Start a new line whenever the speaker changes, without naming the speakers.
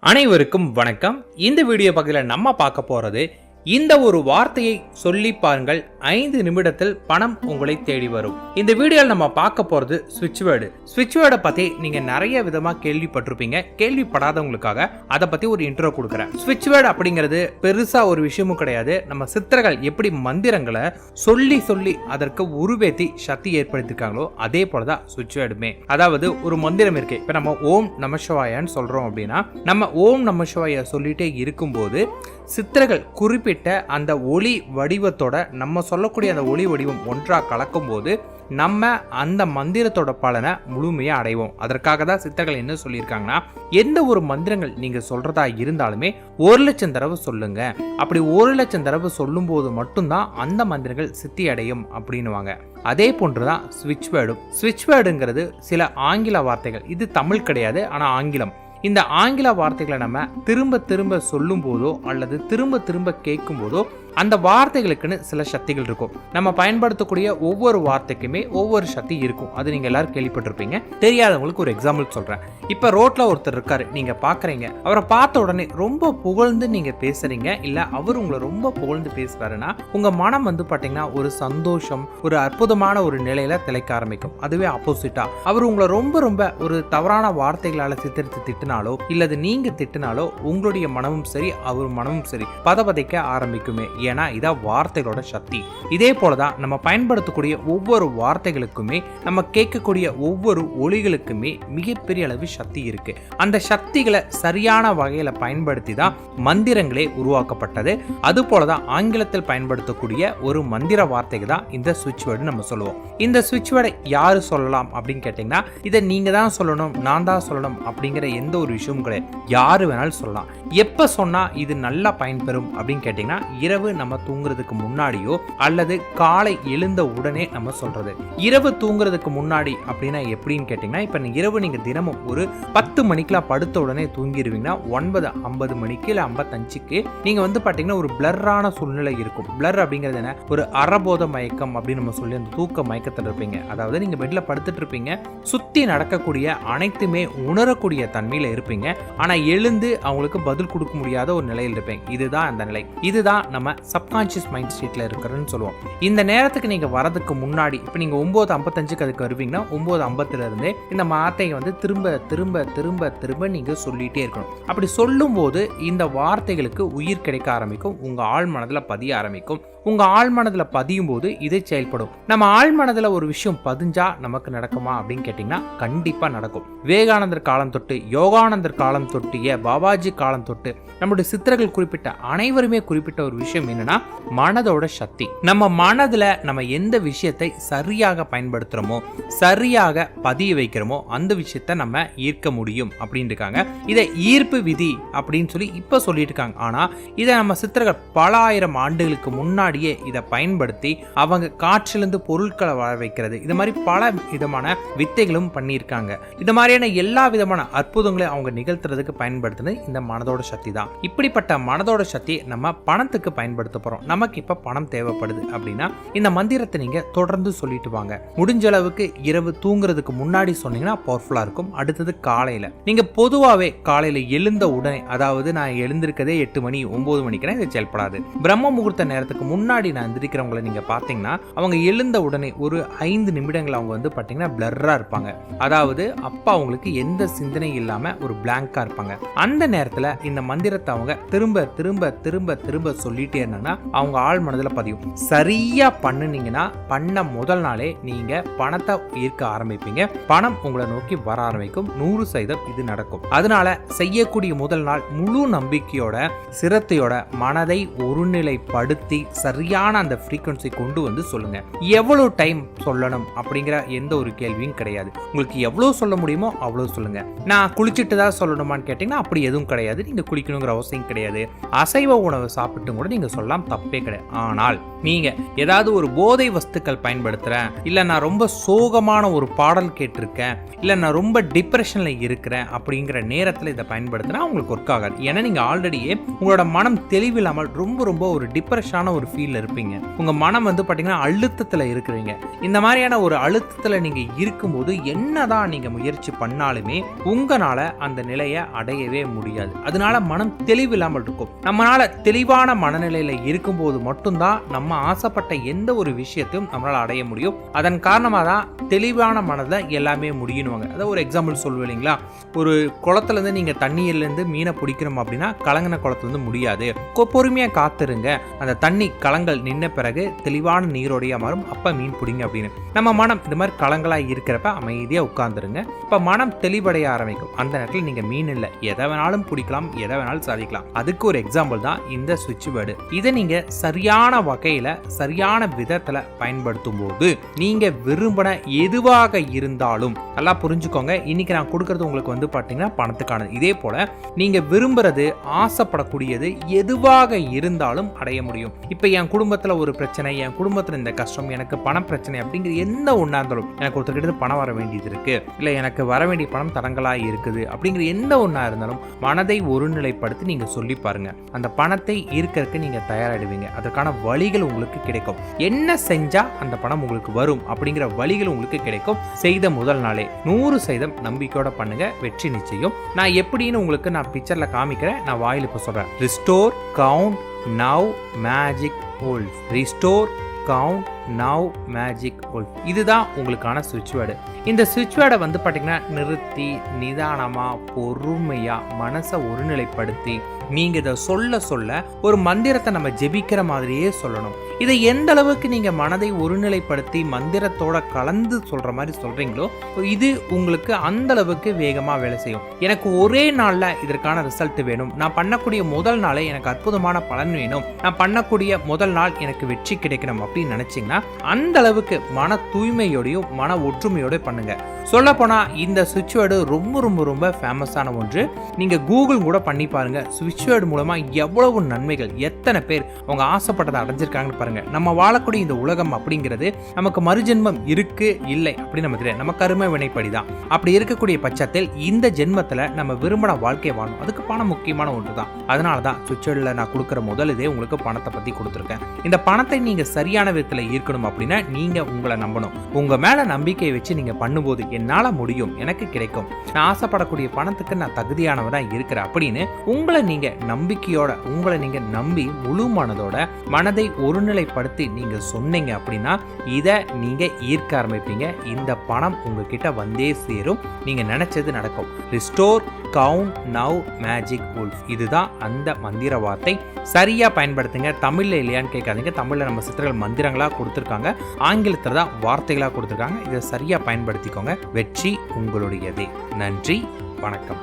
அனைவருக்கும் வணக்கம். இந்த வீடியோ பகுதியில் நம்ம பார்க்க போறது இந்த ஒரு வார்த்தையை சொல்லி பாருங்கள் 5 நிமிடத்தில் பணம் உங்களை தேடி வரும். இந்த வீடியோவில் நம்ம பார்க்க போறது ஸ்விட்ச் வேர்டு. ஸ்விட்ச் வேர்டை பத்தி நீங்க நிறைய விதமா கேள்விப்பட்டிருப்பீங்க. கேள்விப்படாதவங்களுக்காக அதை பத்தி ஒரு இன்ட்ரோ கொடுக்குறேன். ஸ்விட்ச் வேர்டு அப்படிங்கிறது பெருசா ஒரு விஷயமும் கிடையாது. நம்ம சித்தர்கள் எப்படி மந்திரங்களை சொல்லி சொல்லி அதற்கு உருவேத்தி சக்தி ஏற்படுத்திருக்காங்களோ அதே போலதான் ஸ்விட்ச் வேர்டுமே. அதாவது ஒரு மந்திரம் இருக்கு. இப்ப நம்ம ஓம் நமசிவாயன்னு சொல்றோம் அப்படின்னா நம்ம ஓம் நமசிவாய சொல்லிட்டே இருக்கும்போது சித்தர்கள் குறிப்பிட்ட அந்த ஒளி வடிவத்தோட நம்ம சொல்லக்கூடிய அந்த ஒளி வடிவம் ஒன்றா கலக்கும் போது நம்ம அந்த மந்திரத்தோட பலனை முழுமையா அடைவோம். அதற்காக தான் சித்தர்கள் என்ன சொல்லியிருக்காங்கன்னா, எந்த ஒரு மந்திரங்கள் நீங்க சொல்றதா இருந்தாலுமே 1,00,000 தடவை சொல்லுங்க. அப்படி 1,00,000 தடவை சொல்லும் போது மட்டும்தான் அந்த மந்திரங்கள் சித்தி அடையும் அப்படின்னுவாங்க. அதே போன்றுதான் ஸ்விட்ச் வேர்டும். ஸ்விட்ச் வேர்டுங்கிறது சில ஆங்கில வார்த்தைகள். இது தமிழ் கிடையாது, ஆனா ஆங்கிலம். இந்த ஆங்கில வார்த்தைகளை நம்ம திரும்ப திரும்ப சொல்லும் போதோ அல்லது திரும்ப திரும்ப கேட்கும் போதோ அந்த வார்த்தைகளுக்குன்னு சில சக்திகள் இருக்கும். நம்ம பயன்படுத்தக்கூடிய ஒவ்வொரு வார்த்தைக்குமே ஒவ்வொரு சக்தி இருக்கும். அது நீங்க எல்லாரும் கேள்விப்பட்டிருப்பீங்க. தெரியாதவங்களுக்கு ஒரு எக்ஸாம்பிள் சொல்றேன். இப்ப ரோட்ல ஒருத்தர் இருக்காரு, நீங்க பாக்குறீங்க. அவரை பார்த்த உடனே ரொம்ப புகழ்ந்து நீங்க பேசுறீங்க, இல்ல அவர் உங்களை ரொம்ப புகழ்ந்து பேசுறாருன்னா உங்க மனம் பாத்தீங்கன்னா ஒரு சந்தோஷம், ஒரு அற்புதமான ஒரு நிலையில திளைக்க ஆரம்பிக்கும். அதுவே ஆப்போசிட்டா அவர் உங்களை ரொம்ப ரொம்ப ஒரு தவறான வார்த்தைகளால சித்தரித்து திட்டினாலோ இல்லது நீங்க திட்டினாலோ உங்களுடைய மனமும் சரி அவர் மனமும் சரி பதபதைக்க ஆரம்பிக்குமே. ஏன்னா இதான் வார்த்தைகளோட சக்தி. இதே போலதான் நம்ம பயன்படுத்தக்கூடிய ஒவ்வொரு வார்த்தைகளுக்குமே நம்ம கேட்கக்கூடிய ஒவ்வொரு ஒலிகளுக்குமே மிகப்பெரிய அளவு சக்தி இருக்கு. அந்த சக்திகளை சரியான வகையில பயன்படுத்தி தான் மந்திரங்களே உருவாக்கப்பட்டது. அது போலதான் ஆங்கிலத்தில் பயன்படுத்தக்கூடிய ஒரு மந்திர வார்த்தைக்கு தான் இந்த ஸ்விட்ச் வேர்டு நம்ம சொல்லுவோம். இந்த ஸ்விட்ச் வேர்டை யாரு சொல்லலாம் அப்படின்னு கேட்டீங்கன்னா, இதை நீங்க தான் சொல்லணும், நான் தான் சொல்லணும் அப்படிங்கிற எந்த ஒரு விஷயமும் கிடையாது. யாரு வேணாலும் சொல்லலாம். எப்ப சொன்னா இது நல்லா பயன்பெறும் அப்படின்னு கேட்டீங்கன்னா, இரவு நம்ம தூங்குறதுக்கு முன்னாடியோ அல்லது காலை எழுந்த உடனே நம்ம சொல்றது. இரவு தூங்குறதுக்கு முன்னாடி அப்படின்னா எப்படின்னு கேட்டீங்கன்னா, இப்ப இரவு நீங்க தினமும் ஒரு 10 மணிக்கெல்லாம் படுத்த உடனே தூங்கிடுவீங்கன்னா 9:50 மணிக்கு இல்ல 55க்கு நீங்க பாத்தீங்கன்னா ஒரு பிளர்ரான சூழ்நிலை இருக்கும். பிளர் அப்படிங்கிறது என்ன? ஒரு அறபோத மயக்கம் அப்படின்னு நம்ம சொல்லி அந்த தூக்க மயக்கத்தில் இருப்பீங்க. அதாவது நீங்க பெட்ல படுத்துட்டு இருப்பீங்க, சுத்தி நடக்கக்கூடிய அனைத்துமே உணரக்கூடிய தன்மையில இருப்பீங்க. ஆனா எழுந்து அவங்களுக்கு பதில் கொடுக்க முடியாத ஒரு நிலையில் இருப்பீங்க. இதுதான் அந்த நிலை. இதுதான் நம்ம சப்கான்ஷியஸ் மைண்ட் ஸ்டேட்ல இருக்கிறன்னு சொல்லுவோம். இந்த நேரத்துக்கு நீங்க வரதுக்கு முன்னாடி இப்ப நீங்க 9:55க்கு அதுக்கு வருவீங்கன்னா 9:50 இருந்தே இந்த வார்த்தையை திரும்ப திரும்ப திரும்ப திரும்ப நீங்க சொல்லிட்டே இருக்கணும். அப்படி சொல்லும் போது இந்த வார்த்தைகளுக்கு உயிர் கிடைக்க ஆரம்பிக்கும். உங்க ஆழ் மனதுல பதிய ஆரம்பிக்கும். உங்க ஆழ் மனதுல பதியும் போது இது செயல்படும். நம்ம ஆழ் மனதுல ஒரு விஷயம் பதிஞ்சா நமக்கு நடக்குமா அப்படின்னு கேட்டீங்கன்னா கண்டிப்பா நடக்கும். விவேகானந்தர் காலம் தொட்டு, யோகானந்தர் காலம் தொட்டிய, பாபாஜி காலம் தொட்டு நம்முடைய சித்தர்கள் குறிப்பிட்ட அனைவருமே குறிப்பிட்ட ஒரு விஷயம் என்னன்னா மனதோட சக்தி. நம்ம மனதுல நம்ம எந்த விஷயத்தை சரியாக பயன்படுத்துறோமோ, சரியாக பதிய வைக்கிறோமோ அந்த விஷயத்தை நம்ம ஈர்க்க முடியும் அப்படின்னு இருக்காங்க. இதை ஈர்ப்பு விதி அப்படின்னு சொல்லி இப்ப சொல்லிட்டு இருக்காங்க. ஆனா இதை நம்ம சித்தர்கள் பல ஆயிரம் ஆண்டுகளுக்கு முன்னாடியே இதை பயன்படுத்தி அவங்க காற்றிலிருந்து பொருட்களை வர வைக்கிறது, இது மாதிரி பல விதமான வித்தைகளும் பண்ணியிருக்காங்க. இது மாதிரியான எல்லா விதமான அற்புதங்களையும் அவங்க நிகழ்த்துறதுக்கு பயன்படுத்துறது இந்த மனதோட சக்தி தான். இப்படிப்பட்ட மனதோட சக்தி நம்ம பணத்துக்கு பயன்படுத்த போறோம். நமக்கு இப்ப பணம் தேவைப்படுது அப்படின்னா இந்த மந்திரத்தை நீங்க தொடர்ந்து சொல்லிட்டு வாங்க. முடிஞ்ச அளவுக்கு இரவு தூங்குறதுக்கு முன்னாடி சொன்னீங்கன்னா பவர்ஃபுல்லா இருக்கும். அடுத்தது காலையில நீங்க பொதுவாவே காலையில எழுந்த உடனே, அதாவது நான் எழுந்திருக்கதே 8 மணி 9 மணிக்குன்னா இது செயல்படாது. பிரம்ம முகூர்த்த நேரத்துக்கு முன்னாடி நான் எந்திரிக்கிறவங்களை நீங்க பாத்தீங்கன்னா அவங்க எழுந்த உடனே ஒரு 5 நிமிடங்கள் அவங்க பாத்தீங்கன்னா பிளர்ரா இருப்பாங்க. அதாவது அப்ப அவங்களுக்கு எந்த சிந்தனை இல்லாம ஒரு பிளாங்கா இருப்பாங்க. அந்த நேரத்துல இந்த மந்திரத்தை அவங்க திரும்ப திரும்ப திரும்ப திரும்ப சொல்லிட்டே இருந்தாங்கன்னா அவங்க ஆழ் மனதுல பதியும். சரியா பண்ணுனீங்கன்னா பண்ண முதல் நாளே நீங்க பணத்தை ஈர்க்க ஆரம்பிப்பீங்க. பணம் உங்களை நோக்கி வர ஆரம்பிக்கும். 100% இது நடக்கும். அதனால செய்யக்கூடிய முதல் நாள் முழு நம்பிக்கையோட சிரத்தையோட மனதை ஒருநிலைப்படுத்தி சரியான அந்த ஃப்ரீக்வன்சி கொண்டு சொல்லுங்க. எவ்வளவு டைம் சொல்லணும் அப்படிங்கிற எந்த ஒரு கேள்வியும் கிடையாது. உங்களுக்கு எவ்வளவு சொல்ல முடியுமோ அவ்வளவு சொல்லுங்க. நான் குளிச்சுட்டு தான் சொல்லணுமான்னு கேட்டீங்கன்னா அப்படி எதுவும் கிடையாது. நீங்க குளிக்கணுங்கிற அவசியம் கிடையாது. அசைவ உணவு சாப்பிட்டு கூட நீங்க சொல்லலாம், தப்பே கிடையாது. ஆனால் நீங்க ஏதாவது ஒரு போதை வஸ்துக்கள் பயன்படுத்துறேன், இல்ல நான் ரொம்ப சோகமான ஒரு பாடல் கேட்டிருக்கேன், இல்ல நான் ரொம்ப டிப்ரெஷன்ல இருக்கிறேன் அப்படிங்கிற நேரத்தில் இதை பயன்படுத்தினா உங்களுக்கு ஒர்க் ஆகாது. ஏன்னா நீங்க ஆல்ரெடியே உங்களோட மனம் தெளிவில்லாமல் ரொம்ப ஒரு டிப்ரெஷனான ஒரு ஃபீல் இருப்பீங்க. உங்க மனம் பாத்தீங்கன்னா அழுத்தத்துல இருக்கிறீங்க. இந்த மாதிரியான ஒரு அழுத்தத்துல நீங்க இருக்கும்போது என்னதான் நீங்க முயற்சி பண்ணாலுமே உங்களால அந்த நிலையை அடையவே முடியாது. அதனால மனம் தெளிவில்லாமல் இருக்கும். நம்மளால தெளிவான மனநிலையில இருக்கும்போது மட்டும்தான் நம்ம ஆசைப்பட்ட எந்த ஒரு விஷயத்தையும் நம்மளால அடைய முடியும். அதன் காரணமாக தான் தெளிவான மனதில் எல்லாமே முடியணுவாங்க. அதாவது ஒரு எக்ஸாம்பிள் சொல்லுவேன் இல்லைங்களா, ஒரு குளத்துலேருந்து நீங்கள் தண்ணியிலேருந்து மீனை பிடிக்கணும் அப்படின்னா கலங்கின குளத்துலேருந்து முடியாது. பொறுமையாக காத்துருங்க, அந்த தண்ணி கலங்கள் நின்ன பிறகு தெளிவான நீரோடையாக மாறும், அப்போ மீன் பிடிங்க அப்படின்னு. நம்ம மனம் இந்த மாதிரி கலங்களாக இருக்கிறப்ப அமைதியாக உட்கார்ந்துருங்க. இப்போ மனம் தெளிவடைய ஆரம்பிக்கும். அந்த நேரத்தில் நீங்கள் மீன் இல்லை, எதை வேணாலும் பிடிக்கலாம், எதை வேணாலும் சாதிக்கலாம். அதுக்கு ஒரு எக்ஸாம்பிள் தான் இந்த சுவிட்ச் வேர்டு. இதை நீங்கள் சரியான வகையில் சரியான விதத்தில் பயன்படுத்தும் போது நீங்க விரும்பின எதுவாக இருந்தாலும் நல்லா புரிஞ்சுக்கோங்க. இன்னைக்கு நான் கொடுக்கறது உங்களுக்கு பாத்தீங்கன்னா பணத்துக்கானது. இதே போல நீங்க விரும்புறது ஆசைப்படக்கூடியது எதுவாக இருந்தாலும் அடைய முடியும். இப்ப என் குடும்பத்துல ஒரு பிரச்சனை, என் குடும்பத்துல இந்த கஷ்டம், எனக்கு பண பிரச்சனை அப்படிங்கிற எந்த ஒண்ணா இருந்தாலும், எனக்கு ஒருத்தர்கிட்ட பணம் வர வேண்டியது இருக்கு, இல்ல எனக்கு வர வேண்டிய பணம் தரங்களா இருக்குது அப்படிங்கிற எந்த ஒண்ணா இருந்தாலும் மனதை ஒருநிலைப்படுத்தி நீங்க சொல்லி பாருங்க. அந்த பணத்தை ஈர்க்கறதுக்கு நீங்க தயாராகிடுவீங்க. அதற்கான வழிகள் உங்களுக்கு கிடைக்கும். என்ன செஞ்சா அந்த பணம் உங்களுக்கு வரும் அப்படிங்கிற வழிகள் உங்களுக்கு கிடைக்கும். செய்த முதல் நாளே 100% நம்பிக்கையோட பண்ணுங்க, வெற்றி நிச்சயம். நான் எப்படின்னு உங்களுக்கு நான் பிக்சர்ல காமிக்கிறேன், நான் வாயில இப்ப சொல்றேன். Restore, count, now, magic, wolf. Restore, count, now, magic, wolf. இதுதான் உங்களுக்கான சுவிட்ச் வேர்டு. இந்த சுவிட்ச் வேர்டை பாத்தீங்கன்னா நிறுத்தி நிதானமா பொறுமையா மனசை ஒருநிலைப்படுத்தி நீங்க இதை சொல்ல ஒரு மந்திரத்தை நம்ம ஜெபிக்கிற மாதிரியே சொல்லணும். இதை எந்த அளவுக்கு நீங்க மனதை ஒருநிலைப்படுத்தி மந்திரத்தோட கலந்து சொல்ற மாதிரி சொல்றீங்களோ இது உங்களுக்கு அந்த அளவுக்கு வேகமா வேலை செய்யும். எனக்கு ஒரே நாள்ல இதற்கான ரிசல்ட் வேணும், நான் பண்ணக்கூடிய முதல் நாளே எனக்கு அற்புதமான பலன் வேணும், நான் பண்ணக்கூடிய முதல் நாள் எனக்கு வெற்றி கிடைக்கணும் அப்படின்னு நினைச்சீங்கன்னா அந்த அளவுக்கு மன தூய்மையோடையும் மன ஒற்றுமையோட பண்ணுங்க. சொல்ல போனா இந்த சுவிட்ச் வேர்டு ரொம்ப ஃபேமஸான ஒன்று. நீங்க கூகுள் கூட பண்ணி பாருங்க. சுவிட்ச் வேர்டு மூலமா எவ்வளவு நன்மைகள், எத்தனை பேர் அவங்க ஆசைப்பட்டதை அடைஞ்சிருக்காங்கன்னு பாருங்க. நம்ம வாழக்கூடிய இந்த உலகம் அப்படிங்கிறது நமக்கு மறுஜென்மம் இருக்கு இல்லை அப்படின்னு நம்ம தெரியாது, நம்ம கர்ம வினைப்படிதான். அப்படி இருக்கக்கூடிய பட்சத்தில் இந்த ஜென்மத்துல நம்ம விரும்பின வாழ்க்கையை வாழணும். அதுக்கு பணம் முக்கியமான ஒன்று தான். அதனாலதான் சுவிட்ச் வேர்டுல நான் கொடுக்குற முதல் இதே உங்களுக்கு பணத்தை பத்தி கொடுத்துருக்கேன். இந்த பணத்தை நீங்க சரியான விதத்துல ஈர்க்கணும் அப்படின்னா நீங்க உங்களை நம்பணும். உங்க மேல நம்பிக்கையை வச்சு நீங்க பண்ணும்போது என்னால முடியும், எனக்கு கிடைக்கும், நான் ஆசைப்படக்கூடிய பணத்துக்கு நான் தகுதியானவனா இருக்கிறேன் அப்படின்னு உங்களை நீங்க நம்பிக்கையோட, உங்களை நீங்க நம்பி முழு மனதோட மனதை ஒருநிலைப்படுத்தி நீங்க சொன்னீங்க அப்படின்னா இதை நீங்க ஈர்க்க ஆரம்பிப்பீங்க. இந்த பணம் உங்ககிட்ட வந்தே சேரும். நீங்க நினைச்சது நடக்கும். Restore, count, now, magic, wolf. இதுதான் அந்த மந்திர வார்த்தை. சரியா பயன்படுத்துங்க. தமிழ்ல இல்லையான்னு கேட்காதீங்க. தமிழ்ல நம்ம சித்தர்கள் மந்திரங்களா கொடுத்துருக்காங்க, ஆங்கிலத்துல தான் வார்த்தைகளா கொடுத்துருக்காங்க. இதை சரியா பயன்படுத்திக்கோங்க. வெற்றி உங்களுடையதே. நன்றி, வணக்கம்.